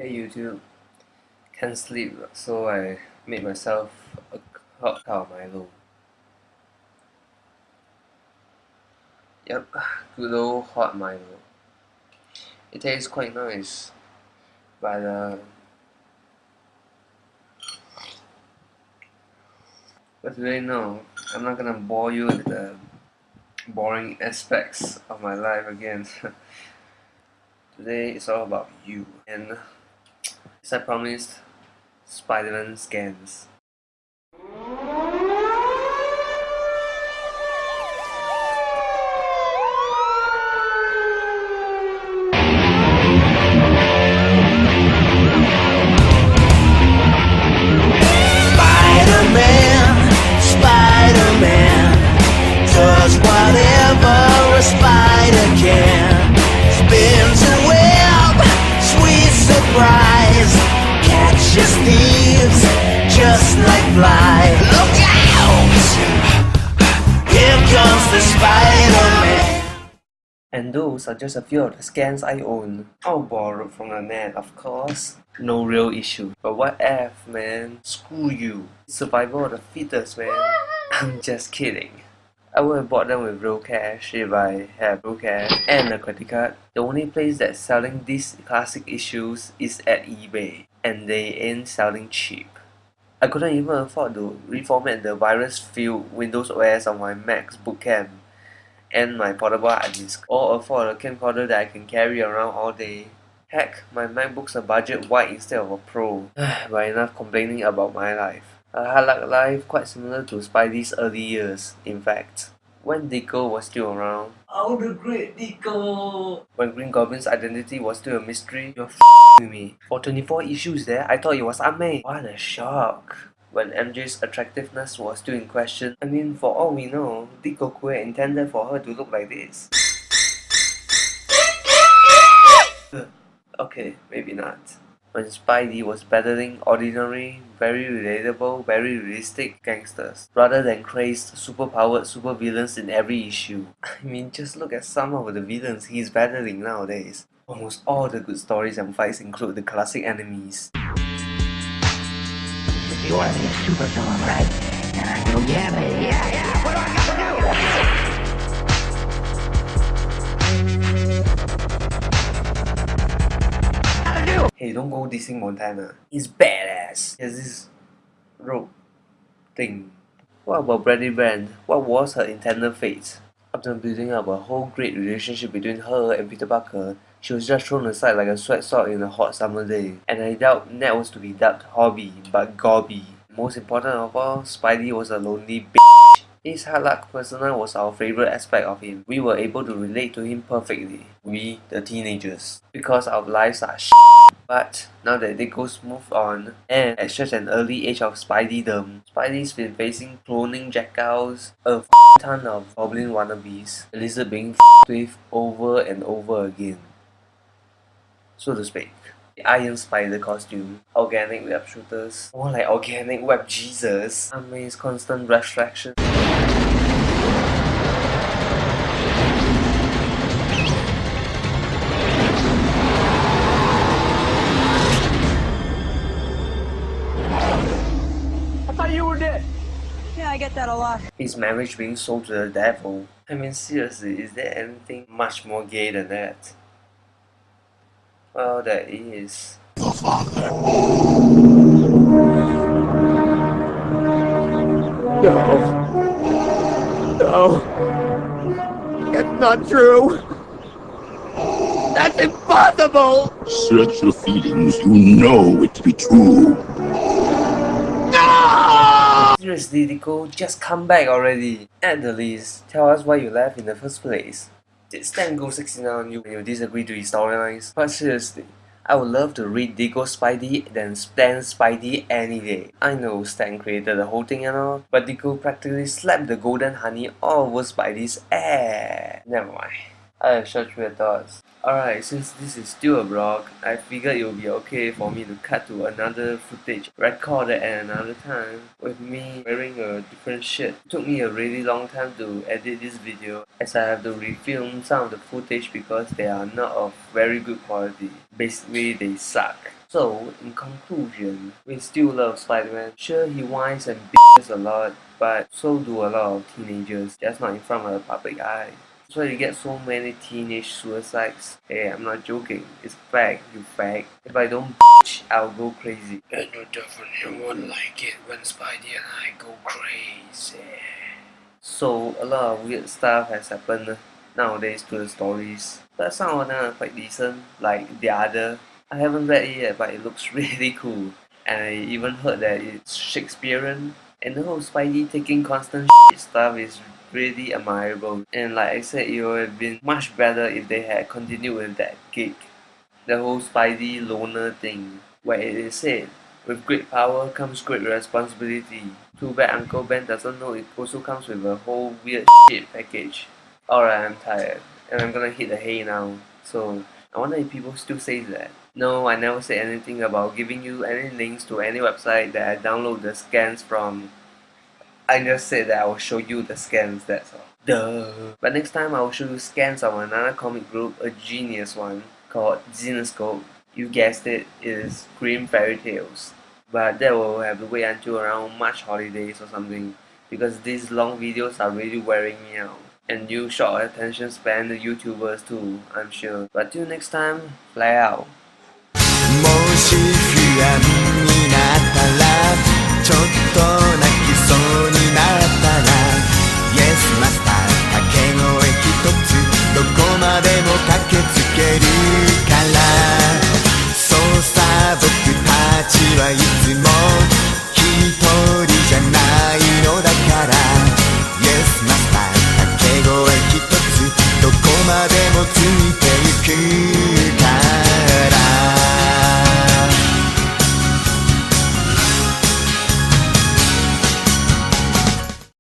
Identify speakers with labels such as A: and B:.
A: Hey YouTube, can't sleep, so I made myself a hot cow Milo. Yep, good old hot Milo. It tastes quite nice, but today no, I'm not gonna bore you with the boring aspects of my life again. Today it's all about you, and as I promised, Spider-Man scans.
B: Spider-Man does whatever a spider can. Spins a web, sweet surprise. Catches thieves just like flies. Look out! Here comes the Spider-Man.
A: And those are just a few of the scans I own, all borrowed from the net, of course. No real issue. But what F, man? Screw you. Survival of the fittest, man. I'm just kidding. I would have bought them with real cash if I had real cash and a credit card. The only place that's selling these classic issues is at eBay, and they ain't selling cheap. I couldn't even afford to reformat the virus-filled Windows OS on my Mac's bootcamp and my portable hard disk, or afford a camcorder that I can carry around all day. Heck, my MacBook's a budget white instead of a Pro. But enough complaining about my life. A hard luck life quite similar to Spidey's early years, in fact. When Deco was still around. Oh, the great Deco! When Green Goblin's identity was still a mystery. You're with me. For 24 issues there, I thought it was Aunt May. What a shock. When MJ's attractiveness was still in question. I mean, for all we know, Deco Queer intended for her to look like this. Okay, maybe not. When Spidey was battling ordinary, very relatable, very realistic gangsters, rather than crazed, superpowered supervillains in every issue. I mean, just look at some of the villains he's battling nowadays. Almost all the good stories and fights include the classic enemies.
C: If you want to be a supervillain, right? And I go, yeah, baby, yeah, what do I got to do?
A: Hey, don't go dissing Montana. He's badass. He has this rope thing. What about Bradley Brand? What was her intended fate? After building up a whole great relationship between her and Peter Parker, she was just thrown aside like a sweat sock in a hot summer day. And I doubt Ned was to be dubbed Hobby, but Gobby. Most important of all, Spidey was a lonely bitch. His hard luck persona was our favorite aspect of him. We were able to relate to him perfectly. We, the teenagers. Because our lives are shit. But now that Deco's moved on, and at such an early age of Spideydom, Spidey's been facing cloning jackals, a ton of goblin wannabes, the lizard being with over and over again, so to speak. The Iron Spider costume, organic web shooters, more like organic web Jesus, Amazed constant resurrection.
D: Yeah, I get that a lot.
A: His marriage being sold to the devil. I mean, seriously, is there anything much more gay than that? Well, there is.
B: The Father.
E: No. It's not true. That's impossible.
F: Search your feelings, you know it to be true.
A: Seriously, Deco, just come back already. At the least, tell us why you left in the first place. Did Stan go 69 on you when you disagree to his storylines? But seriously, I would love to read Deco Spidey than Stan Spidey any day. I know Stan created the whole thing and all, but Deco practically slapped the golden honey all over Spidey's ass. Never mind. I have such weird thoughts. Alright, since this is still a vlog, I figured it would be okay for me to cut to another footage recorded at another time with me wearing a different shirt. It took me a really long time to edit this video as I have to refilm some of the footage because they are not of very good quality. Basically, they suck. So, in conclusion, we still love Spider-Man. Sure, he whines and bitches a lot, but so do a lot of teenagers, just not in front of the public eye. That's why you get so many teenage suicides. Hey, I'm not joking. It's fact, you fact. If I don't bitch, I'll go crazy. And you definitely won't like it when Spidey and I go crazy. So, a lot of weird stuff has happened nowadays to the stories. But some of them are quite decent, like The Other. I haven't read it yet, but it looks really cool. And I even heard that it's Shakespearean. And the whole Spidey taking constant shit stuff is really admirable. And like I said, it would have been much better if they had continued with that gig. The whole Spidey loner thing, where it is said, with great power comes great responsibility. Too bad Uncle Ben doesn't know it also comes with a whole weird shit package. Alright, I'm tired, and I'm gonna hit the hay now. So, I wonder if people still say that. No, I never said anything about giving you any links to any website that I download the scans from. I just said that I will show you the scans, that's all. Duh. But next time I will show you scans of another comic group, a genius one, called Zenescope. You guessed it, it is Grimm Fairy Tales. But that will have to wait until around March holidays or something, because these long videos are really wearing me out. And you short attention span the YouTubers too, I'm sure. But till next time, fly out.
B: もし不安になったらちょっと泣きそうになったら Yes マスター掛け声一つどこまでも駆けつけるからそうさ僕たちはいつも一人じゃないのだから Yes マスター掛け声一つどこまでもついてゆくから